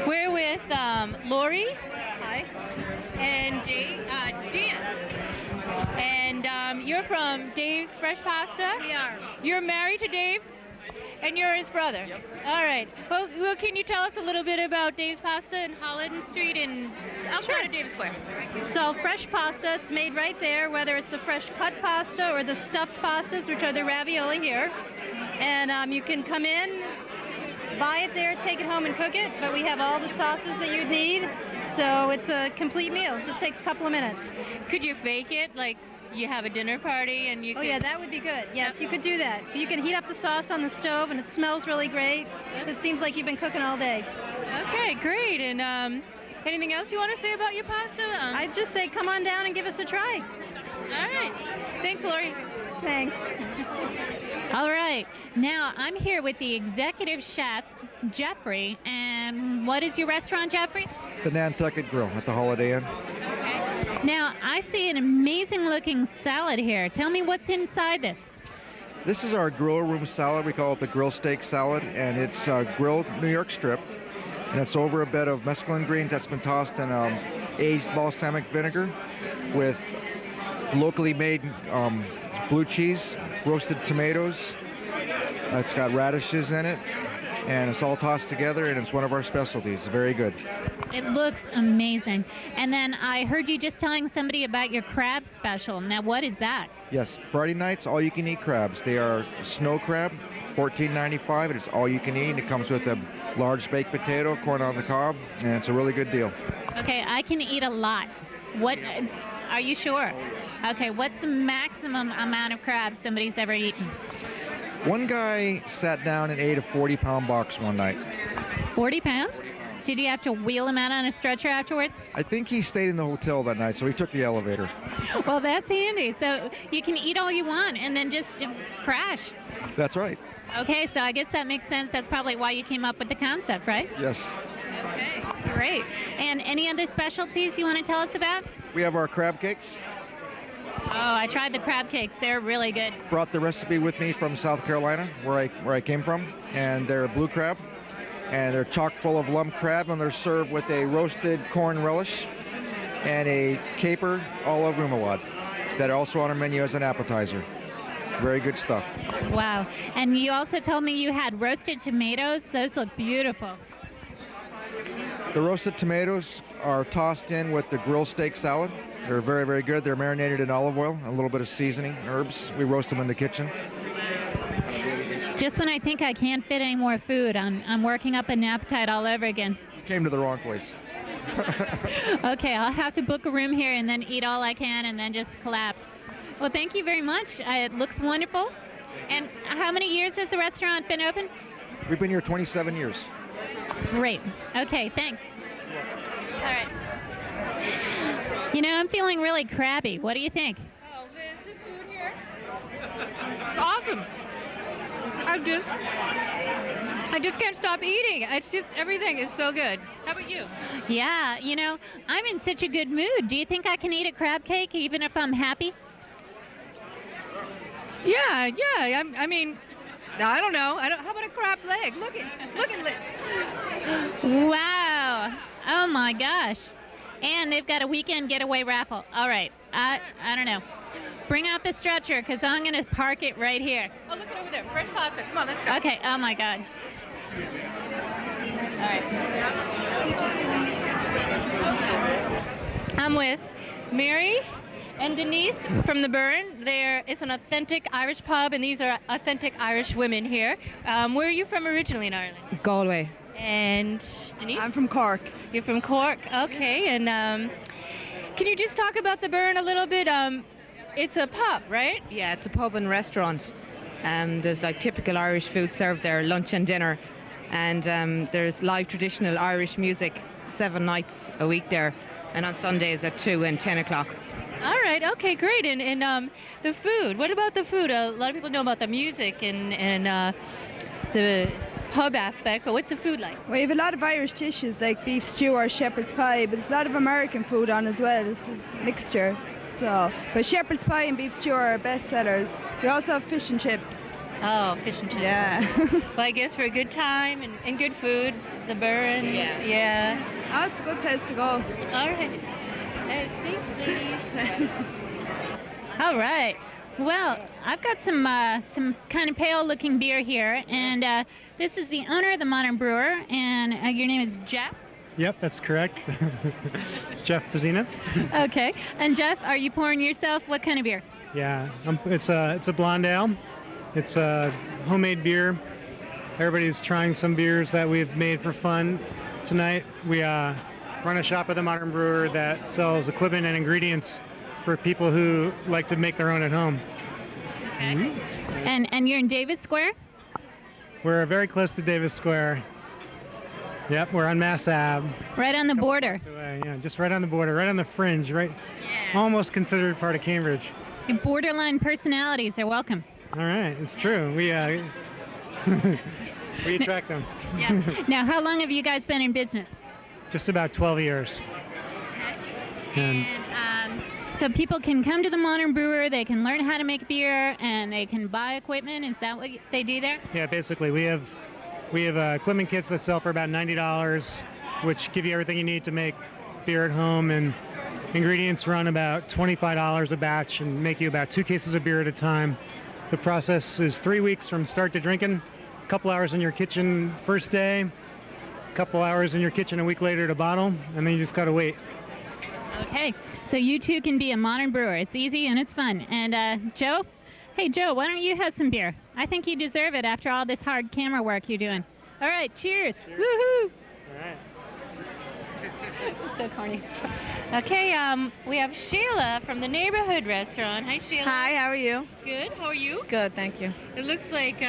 We're with Lori. Hi. And Dan. And you're from Dave's Fresh Pasta? We are. You're married to Dave? And you're his brother? Yep. All right. Well, can you tell us a little bit about Dave's Pasta in Holland Street and outside of Dave's Square? So fresh pasta, it's made right there, whether it's the fresh cut pasta or the stuffed pastas, which are the ravioli here. And you can come in, buy it there, take it home and cook it, but we have all the sauces that you'd need. So it's a complete meal. Just takes a couple of minutes. Could you fake it, like you have a dinner party and you Oh yeah, that would be good. Yes, you could do that. You can heat up the sauce on the stove and it smells really great. So it seems like you've been cooking all day. Okay, great. And anything else you want to say about your pasta? I'd just say come on down and give us a try. All right. Thanks, Lori. Thanks. All right. Now, I'm here with the executive chef, Jeffrey. And what is your restaurant, Jeffrey? The Nantucket Grill at the Holiday Inn. Okay. Now, I see an amazing looking salad here. Tell me what's inside this. This is our grill room salad. We call it the grill steak salad, and it's grilled New York strip. And it's over a bed of mesclun greens that's been tossed in aged balsamic vinegar with locally made blue cheese, roasted tomatoes. It's got radishes in it, and it's all tossed together, and it's one of our specialties. Very good. It looks amazing. And then I heard you just telling somebody about your crab special. Now, what is that? Yes, Friday nights, all-you-can-eat crabs. They are snow crab, $14.95, and it's all you can eat. It comes with a large baked potato, corn on the cob, and it's a really good deal. Okay, I can eat a lot. What? Are you sure? Okay, what's the maximum amount of crabs somebody's ever eaten? One guy sat down and ate a 40-pound box one night. 40 pounds? Did you have to wheel him out on a stretcher afterwards? I think he stayed in the hotel that night, so he took the elevator. Well, that's handy. So you can eat all you want and then just crash. That's right. Okay, so I guess that makes sense. That's probably why you came up with the concept, right? Yes. Okay, great. And any other specialties you want to tell us about? We have our crab cakes. Oh, I tried the crab cakes. They're really good. Brought the recipe with me from South Carolina, where I came from, and they're blue crab, and they're chock full of lump crab, and they're served with a roasted corn relish and a caper olive remoulade that are also on our menu as an appetizer. Very good stuff. Wow. And you also told me you had roasted tomatoes. Those look beautiful. The roasted tomatoes are tossed in with the grilled steak salad. They're very, very good. They're marinated in olive oil, a little bit of seasoning, herbs. We roast them in the kitchen. Just when I think I can't fit any more food, I'm working up an appetite all over again. You came to the wrong place. Okay, I'll have to book a room here and then eat all I can and then just collapse. Well, thank you very much. It looks wonderful. And how many years has the restaurant been open? We've been here 27 years. Great. Okay, thanks. All right. You know, I'm feeling really crabby. What do you think? Oh, Liz, this food here? It's awesome. I just can't stop eating. It's just, everything is so good. How about you? Yeah, you know, I'm in such a good mood. Do you think I can eat a crab cake even if I'm happy? Yeah. I mean, I don't know. How about a crab leg? Look at Liz. Wow. Oh my gosh. And they've got a weekend getaway raffle. All right. I don't know. Bring out the stretcher because I'm going to park it right here. Oh, look at over there. Fresh pasta. Come on, let's go. Okay. Oh my God. All right. I'm with Mary and Denise from the Burn. It's an authentic Irish pub, and these are authentic Irish women here. Where are you from originally in Ireland? Galway. And Denise? I'm from Cork. You're from Cork, okay. And can you just talk about the Burn a little bit? It's a pub, right? Yeah, it's a pub and restaurant. There's like typical Irish food served there, lunch and dinner. And there's live traditional Irish music 7 nights a week there. And on Sundays at 2 and 10 o'clock. All right. Okay. Great. And the food. What about the food? A lot of people know about the music and the pub aspect, but what's the food like? We have a lot of Irish dishes like beef stew or shepherd's pie, but there's a lot of American food on as well. It's a mixture. So, but shepherd's pie and beef stew are our best sellers. We also have fish and chips. Oh, fish and chips. Yeah. Well, I guess for a good time and good food, the Burn. Yeah. Oh, it's a good place to go. All right. Thanks, ladies. All right. Well, I've got some kind of pale-looking beer here, and this is the owner of the Modern Brewer, and your name is Jeff? Yep, that's correct. Jeff Pizzina. Okay. And Jeff, are you pouring yourself? What kind of beer? Yeah, it's a blonde ale. It's a homemade beer. Everybody's trying some beers that we've made for fun tonight. We run a shop at the Modern Brewer that sells equipment and ingredients for people who like to make their own at home. Okay. And you're in Davis Square? We're very close to Davis Square. Yep, we're on Mass Ave. Right on the border. Yeah, just right on the border, right on the fringe, right? Yeah. Almost considered part of Cambridge. The borderline personalities are welcome. All right, it's true. We we attract them. Yeah. Now, how long have you guys been in business? Just about 12 years. Okay. And so people can come to the Modern Brewer, they can learn how to make beer, and they can buy equipment. Is that what they do there? Yeah, basically. We have equipment kits that sell for about $90, which give you everything you need to make beer at home, and ingredients run about $25 a batch and make you about 2 cases of beer at a time. The process is 3 weeks from start to drinking, a couple hours in your kitchen first day, a couple hours in your kitchen a week later to bottle, and then you just gotta wait. Okay, so you too can be a Modern Brewer. It's easy and it's fun. And Joe? Hey Joe, why don't you have some beer? I think you deserve it after all this hard camera work you're doing. All right, cheers. Woohoo! All right. So corny. Okay, we have Sheila from the Neighborhood Restaurant. Hi, Sheila. Hi, how are you? Good. How are you? Good, thank you. It looks like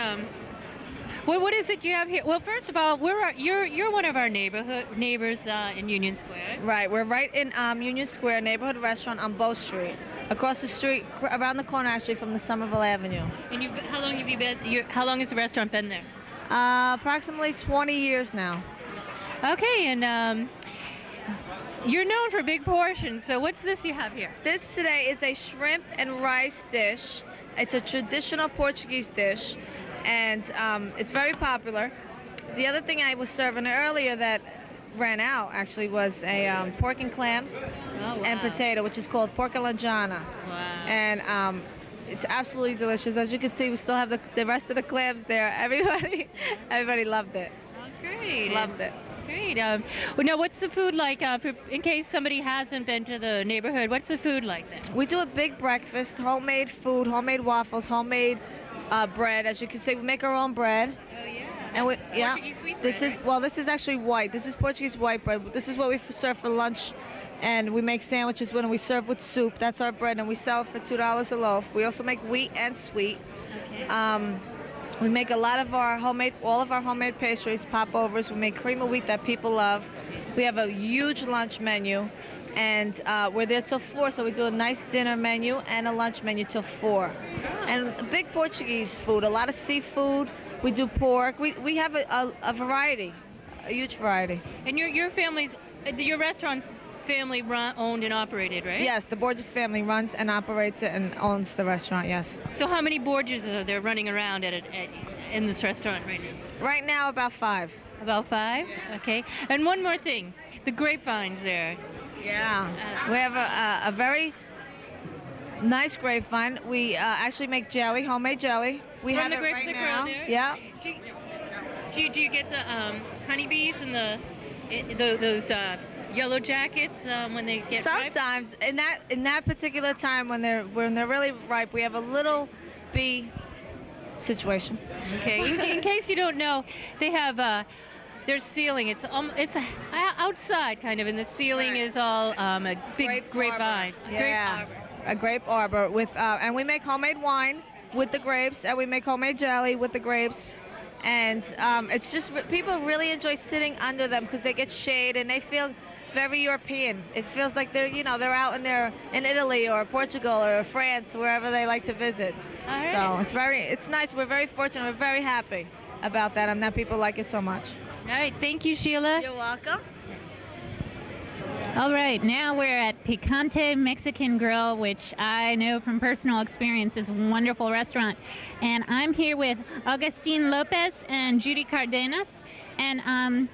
what is it you have here? Well, first of all, you're one of our neighbors in Union Square. Right, we're right in Union Square, Neighborhood Restaurant on Bow Street, across the street, around the corner actually from the Somerville Avenue. And how long have you been? How long has the restaurant been there? Approximately 20 years now. Okay, and you're known for big portions. So what's this you have here? This today is a shrimp and rice dish. It's a traditional Portuguese dish, and it's very popular. The other thing I was serving earlier that ran out actually was a pork and clams and potato, which is called pork alla Giana. Wow. And it's absolutely delicious. As you can see, we still have the rest of the clams there. Everybody loved it. Oh, great. Loved it. Great. Well, now, what's the food like? In case somebody hasn't been to the neighborhood, what's the food like then? We do a big breakfast, homemade food, homemade waffles, homemade bread. As you can see, we make our own bread. Oh yeah. And we, Portuguese sweet bread, this is actually white. This is Portuguese white bread. This is what we serve for lunch, and we make sandwiches when we serve with soup. That's our bread, and we sell it for $2 a loaf. We also make wheat and sweet. Okay. We make all of our homemade pastries, popovers. We make cream of wheat that people love. We have a huge lunch menu, and we're there till 4, so we do a nice dinner menu and a lunch menu till 4. And a big Portuguese food, a lot of seafood. We do pork. We have a variety, a huge variety. And your restaurant's family owned and operated, right? Yes, the Borges family runs and operates it and owns the restaurant, yes. So how many Borges are there running around in this restaurant right now? Right now, about 5. About 5? Okay. And one more thing, the grapevines there. Yeah. We have a very nice grapevine. We actually make jelly, homemade jelly. We have it right now. Yeah. Do you get the honeybees and those yellow jackets when they get sometimes ripe? in that particular time when they're really ripe, we have a little bee situation. Okay. In case you don't know, they have their ceiling. It's outside kind of, and the ceiling is all a big grapevine. Yeah. A grape arbor with and we make homemade wine with the grapes, and we make homemade jelly with the grapes. And it's just people really enjoy sitting under them because they get shade and they feel very European. It feels like they're, they're out in Italy or Portugal or France, wherever they like to visit. All right. So it's nice. We're very fortunate. We're very happy about that, and that people like it so much. All right, thank you, Sheila. You're welcome. All right, now we're at Picante Mexican Grill, which I know from personal experience is a wonderful restaurant. And I'm here with Augustine Lopez and Judy Cardenas. And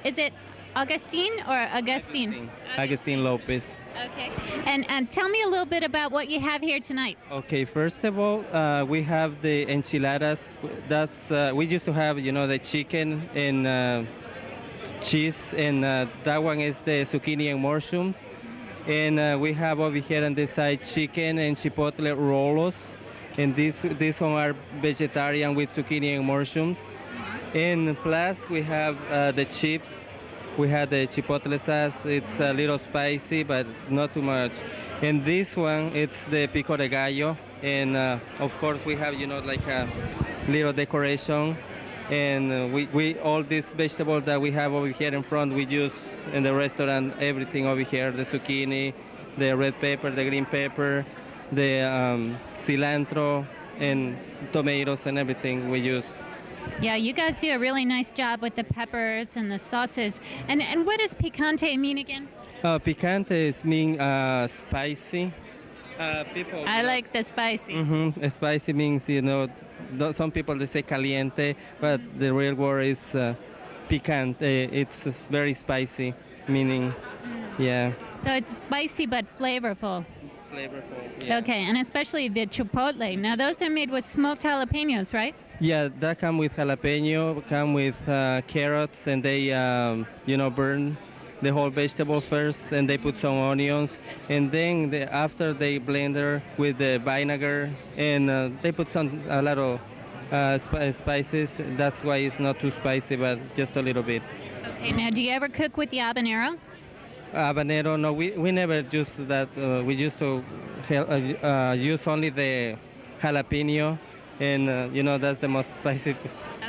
is it Augustine or Augustine? Augustine Lopez. Okay. And tell me a little bit about what you have here tonight. Okay, first of all, we have the enchiladas. That's we used to have, the chicken and cheese, and that one is the zucchini and mushrooms. And we have over here on this side chicken and chipotle rolls, and this one are vegetarian with zucchini and mushrooms. And plus we have the chips. We have the chipotle sauce. It's a little spicy, but not too much. And this one, it's the pico de gallo, and of course we have like a little decoration. And we all these vegetables that we have over here in front, we use in the restaurant, everything over here, the zucchini, the red pepper, the green pepper, the cilantro, and tomatoes and everything we use. Yeah, you guys do a really nice job with the peppers and the sauces. And what does picante mean again? Picante means spicy. I like the spicy. Mm-hmm. Spicy means, some people they say caliente, but the real word is picante. It's very spicy, meaning, yeah. So it's spicy but flavorful. Flavorful, yeah. Okay, and especially the chipotle. Now those are made with smoked jalapenos, right? Yeah, that come with jalapeno, come with carrots, and they, burn the whole vegetables first, and they put some onions, and then after they blender with the vinegar, and they put a lot of spices. That's why it's not too spicy, but just a little bit. Okay, now do you ever cook with the habanero? Habanero, no, we never use that. We used to use only the jalapeno, and that's the most spicy.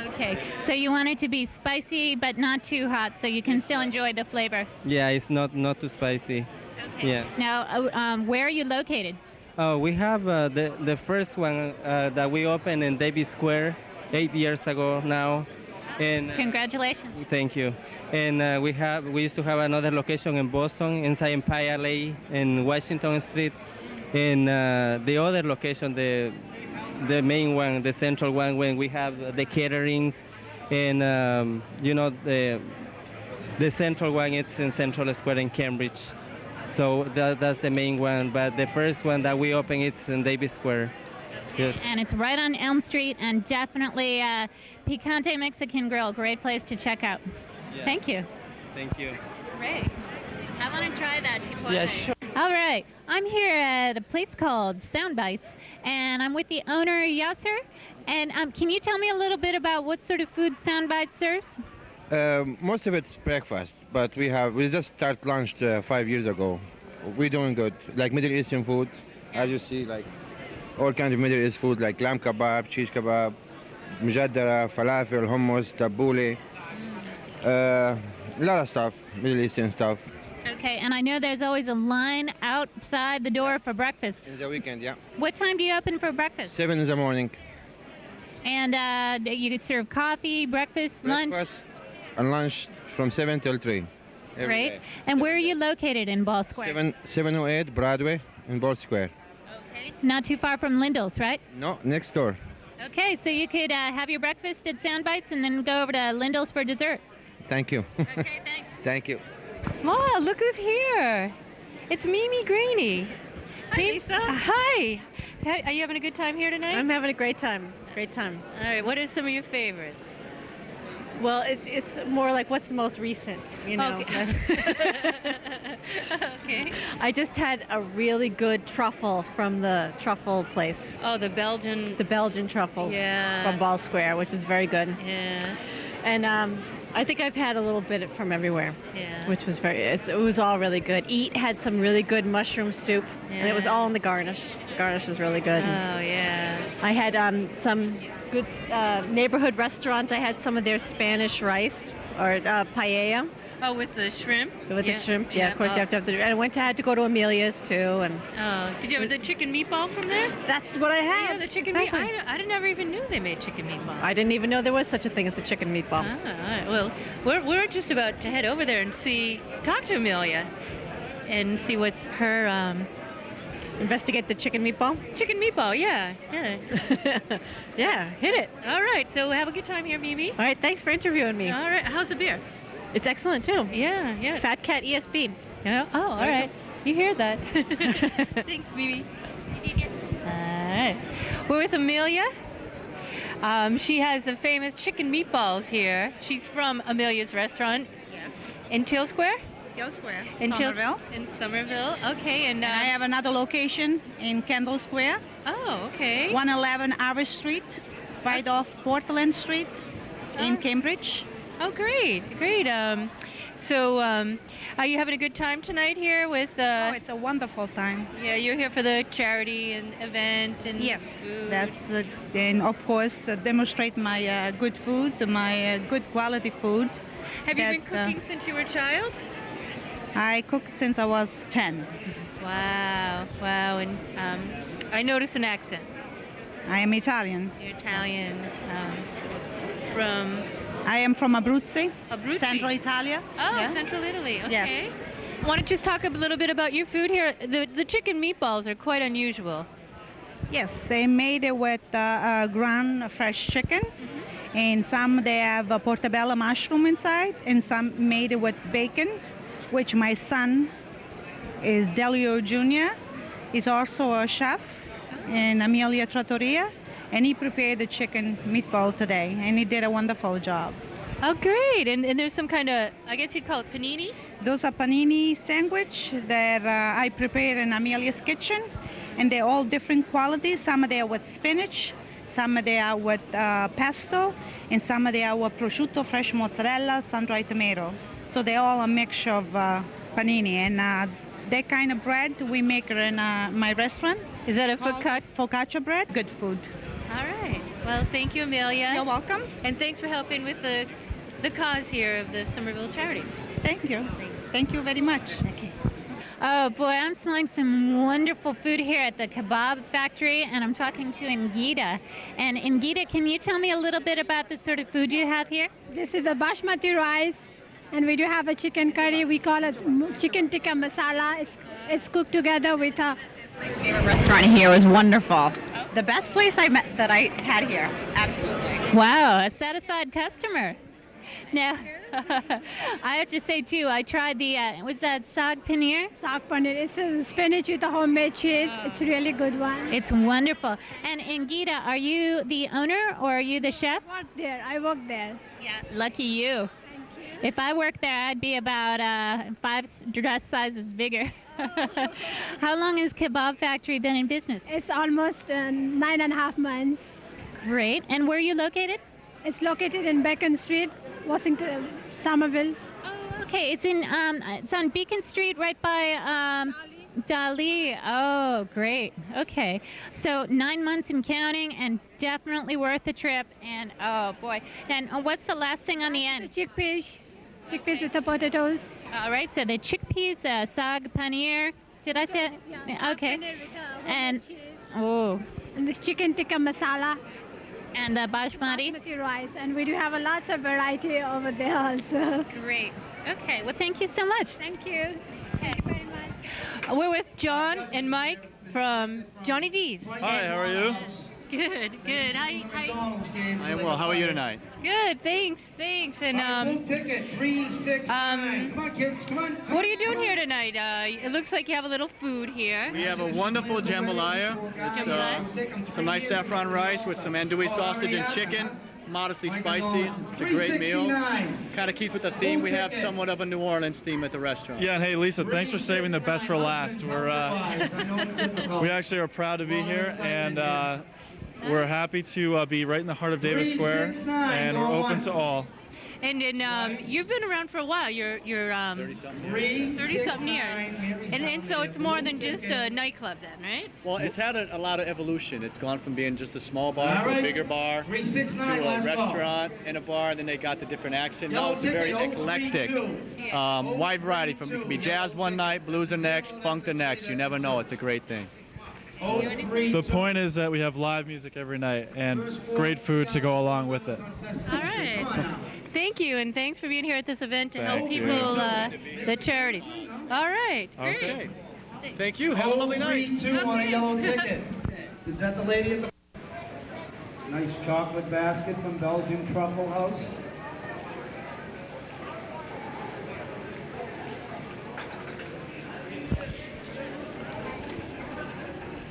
Okay, so you want it to be spicy but not too hot, so you can still enjoy the flavor. Yeah, it's not too spicy. Okay. Yeah. Now, where are you located? We have the first one that we opened in Davis Square 8 years ago now. And congratulations. Thank you. And we used to have another location in Boston, inside Empire Lane, in Washington Street. And the other location, the main one, the central one, when we have the caterings, and the central one, it's in Central Square in Cambridge. So that's the main one. But the first one that we opened, it's in Davis Square. Yes. And it's right on Elm Street, and definitely Picante Mexican Grill, great place to check out. Yeah. Thank you. Thank you. Great. I want to try that chipotle. Yeah, sure. All right, I'm here at a place called Soundbites, and I'm with the owner, Yasser. And can you tell me a little bit about what sort of food Soundbites serves? Most of it's breakfast, but we just started lunch 5 years ago. We're doing good, like Middle Eastern food, as you see, like all kinds of Middle East food, like lamb kebab, cheese kebab, mujaddara, falafel, hummus, tabbouleh, a lot of stuff, Middle Eastern stuff. Okay, and I know there's always a line outside the door for breakfast. In the weekend, yeah. What time do you open for breakfast? 7 in the morning. And you could serve coffee, breakfast, lunch? And lunch from 7 till 3. Great. Day. And where are you located in Ball Square? 708 Broadway in Ball Square. Okay. Not too far from Lindell's, right? No, next door. Okay, so you could have your breakfast at Soundbites and then go over to Lindell's for dessert. Thank you. Okay, thanks. Thank you. Oh, look who's here. It's Mimi Graney. Hi, Lisa. Hi. Are you having a good time here tonight? I'm having a great time. Great time. All right, what are some of your favorites? Well, it's more like what's the most recent, you know. Okay. Okay. I just had a really good truffle from the truffle place. Oh, the Belgian truffles Yeah. from Ball Square, which was very good. Yeah. And I think I've had a little bit from everywhere. Yeah. Which was it was all really good. Eat had some really good mushroom soup, and it was all in the garnish. The garnish was really good. Oh, yeah. I had some good neighborhood restaurant. I had some of their Spanish rice, or paella. Oh, with the shrimp? With the shrimp, yeah. Of course, you have to have the. And I had to go to Amelia's too. And did you have the chicken meatball from there? That's what I had. Yeah, the chicken exactly. meatball. I never even knew they made chicken meatballs. I didn't even know there was such a thing as a chicken meatball. Ah, all right. Well, we're just about to head over there and talk to Amelia, and see what's her. Investigate the chicken meatball? Chicken meatball, yeah. Yeah, hit it. All right, so have a good time here, Mimi. All right, thanks for interviewing me. All right, how's the beer? It's excellent, too. Yeah. Fat Cat ESB. Yeah. Oh, all right. You hear that. Thanks, Mimi. All right. We're with Amelia. She has the famous chicken meatballs here. She's from Amelias Restaurant. Yes. In Teal Square? Teal Square, In Somerville. In Somerville, okay. And I have another location in Kendall Square. Oh, okay. 111 Irish Street, right off Portland Street in Cambridge. Oh, great. So, are you having a good time tonight here with? Oh, it's a wonderful time. Yeah, you're here for the charity and event and. Yes, food. that's and of course demonstrate my good food, my good quality food. Have you been cooking since you were a child? I cooked since I was 10. Wow, and I noticed an accent. I am Italian. You're Italian. From? I am from Abruzzi. Abruzzi? Central Italia. Oh, yeah. Central Italy. Okay. Yes. Want to just talk a little bit about your food here? The chicken meatballs are quite unusual. Yes, they made it with ground fresh chicken. And some they have a portobello mushroom inside, and some made it with bacon, which my son is Delio Jr. He's also a chef in Amelia Trattoria, and he prepared the chicken meatball today, and he did a wonderful job. Oh, great. And there's some kind of, I guess you'd call it panini? Those are panini sandwich that I prepared in Amelia's kitchen, and they're all different qualities. Some they are with spinach, some they are with pesto, and some they are with prosciutto, fresh mozzarella, sun-dried tomato. So they're all a mixture of panini. And that kind of bread we make it in my restaurant. Is that a focaccia bread? Good food. All right. Well, thank you, Amelia. You're welcome. And thanks for helping with the cause here of the Somerville Charities. Thank you. Thank you very much. Okay. Oh boy, I'm smelling some wonderful food here at the Kebab Factory, and I'm talking to Ingita. And Ingita, can you tell me a little bit about the sort of food you have here? This is a basmati rice, and we do have a chicken curry. We call it chicken tikka masala. It's cooked together with a... My favorite restaurant here was wonderful. The best place that I had here, absolutely. Wow, a satisfied customer. Now, I have to say too, I tried the, was that saag paneer? Saag paneer. It's a spinach with a homemade cheese. It's a really good one. It's wonderful. And Ingita, are you the owner or are you the chef? I work there. Yeah. Lucky you. If I worked there, I'd be about 5 dress sizes bigger. How long has Kebab Factory been in business? It's almost 9.5 months. Great. And where are you located? It's located in Beacon Street, Washington, Somerville. Oh, okay. It's on Beacon Street, right by Dali. Oh, great. Okay. So 9 months and counting, and definitely worth the trip. And oh boy. And what's the last thing on the end? The chickpeas with the potatoes. All right. So the chickpeas, the saag paneer. Did I say? Yeah. Okay. And and the chicken tikka masala. And the basmati rice, and we do have lots of variety over there also. Great. Okay. Well, thank you so much. Thank you. Thank you very much. We're with John and Mike from Johnny D's. Hi. How are you? Good. I am well. How are you tonight? Good. Thanks. And ticket 369. Come on, kids. Come on. What are you doing here tonight? It looks like you have a little food here. We have a wonderful jambalaya. It's some nice saffron rice with some andouille sausage and chicken. Modestly spicy. It's a great meal. Kind of keep with the theme. We have somewhat of a New Orleans theme at the restaurant. Yeah, and hey, Lisa, thanks for saving the best for last. We actually are proud to be here, and we're happy to be right in the heart of Davis Square, and we're open to all. And you've been around for a while. You're 30-something years. And so it's more than just a nightclub then, right? Well, it's had a lot of evolution. It's gone from being just a small bar to a bigger bar to a restaurant and a bar, and then they got the different accent. Now it's a very eclectic, wide variety. It can be jazz one night, blues the next, funk the next. You never know. It's a great thing. The point is that we have live music every night and great food to go along with it. All right. Thank you, and thanks for being here at this event to help Thank people, the charities. All right. Okay. Thank you. Have a lovely night. 2 on a yellow ticket. Is that the lady at the... Nice chocolate basket from Belgian Truffle House.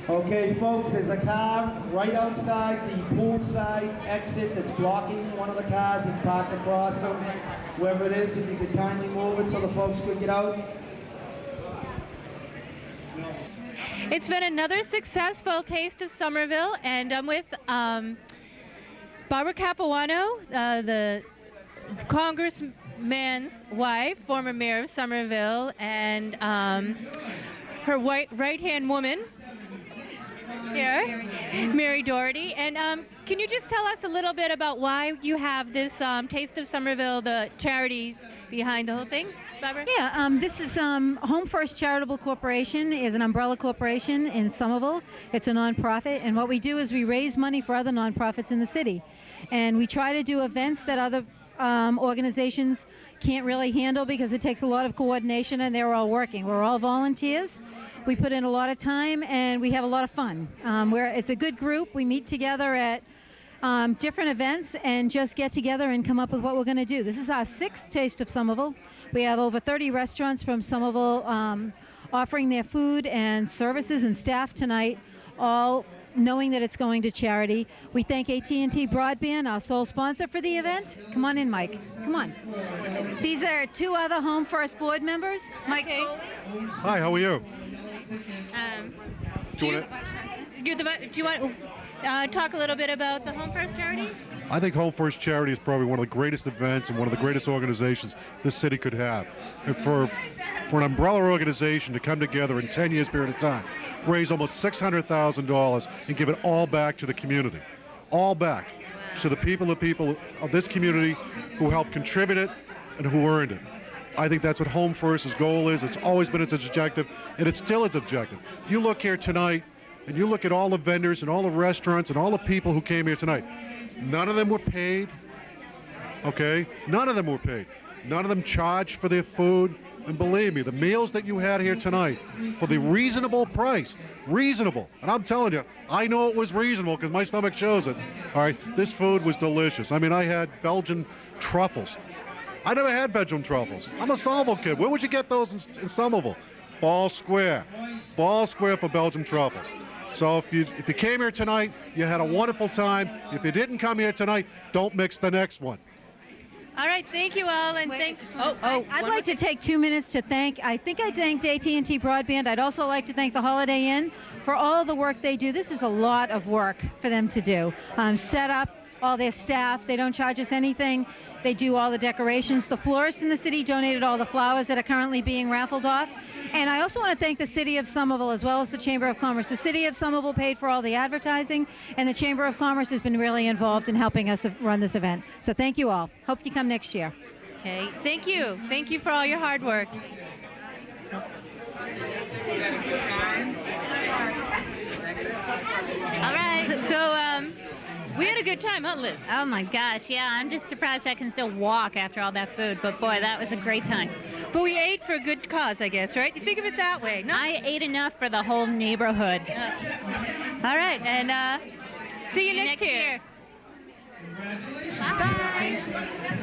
Okay, folks, there's a car right outside the poolside exit that's blocking one of the cars that's parked across them. Whoever it is, if you could kindly move it so the folks could get out. It's been another successful Taste of Somerville, and I'm with Barbara Capuano, the congressman's wife, former mayor of Somerville, and her right-hand woman here, Mary Doherty. And can you just tell us a little bit about why you have this Taste of Somerville, the charities behind the whole thing? Barbara? Yeah, this is Homefirst Charitable Corporation is an umbrella corporation in Somerville. It's a nonprofit, and what we do is we raise money for other nonprofits in the city. And we try to do events that other organizations can't really handle because it takes a lot of coordination, and they're all working. We're all volunteers. We put in a lot of time, and we have a lot of fun. It's a good group. We meet together at different events and just get together and come up with what we're going to do. This is our 6th Taste of Somerville. We have over 30 restaurants from Somerville offering their food and services and staff tonight, all knowing that it's going to charity. We thank AT&T Broadband, our sole sponsor for the event. Come on in, Mike. Come on. These are 2 other Homefirst board members. Mike Foley. Hi, how are you? Do you want to talk a little bit about the Homefirst charities? I think Homefirst Charity is probably one of the greatest events and one of the greatest organizations this city could have. And for an umbrella organization to come together in 10 years period of time, raise almost $600,000 and give it all back to the community. All back to the people of this community who helped contribute it and who earned it. I think that's what Homefirst's goal is. It's always been its objective, and it's still its objective. You look here tonight, and you look at all the vendors and all the restaurants and all the people who came here tonight. None of them were paid, okay? None of them were paid. None of them charged for their food. And believe me, the meals that you had here tonight, for the reasonable price, reasonable. And I'm telling you, I know it was reasonable because my stomach shows it. All right, this food was delicious. I mean, I had Belgian truffles. I never had Belgian truffles. I'm a Somerville kid. Where would you get those in Somerville? Ball Square. Ball Square for Belgian truffles. So if you came here tonight, you had a wonderful time. If you didn't come here tonight, don't mix the next one. All right, thank you all, and thanks. I'd like to take 2 minutes to thank, I think I thanked AT&T Broadband. I'd also like to thank the Holiday Inn for all the work they do. This is a lot of work for them to do. Set up all their staff. They don't charge us anything. They do all the decorations. The florists in the city donated all the flowers that are currently being raffled off. And I also want to thank the City of Somerville as well as the Chamber of Commerce. The City of Somerville paid for all the advertising, and the Chamber of Commerce has been really involved in helping us run this event. So thank you all. Hope you come next year. Okay, thank you. Thank you for all your hard work. All right, so we had a good time, huh, Liz? Oh my gosh, yeah, I'm just surprised I can still walk after all that food, but boy, that was a great time. But we ate for a good cause, I guess, right? You think of it that way. No? I ate enough for the whole neighborhood. All right, and see you next year. Bye.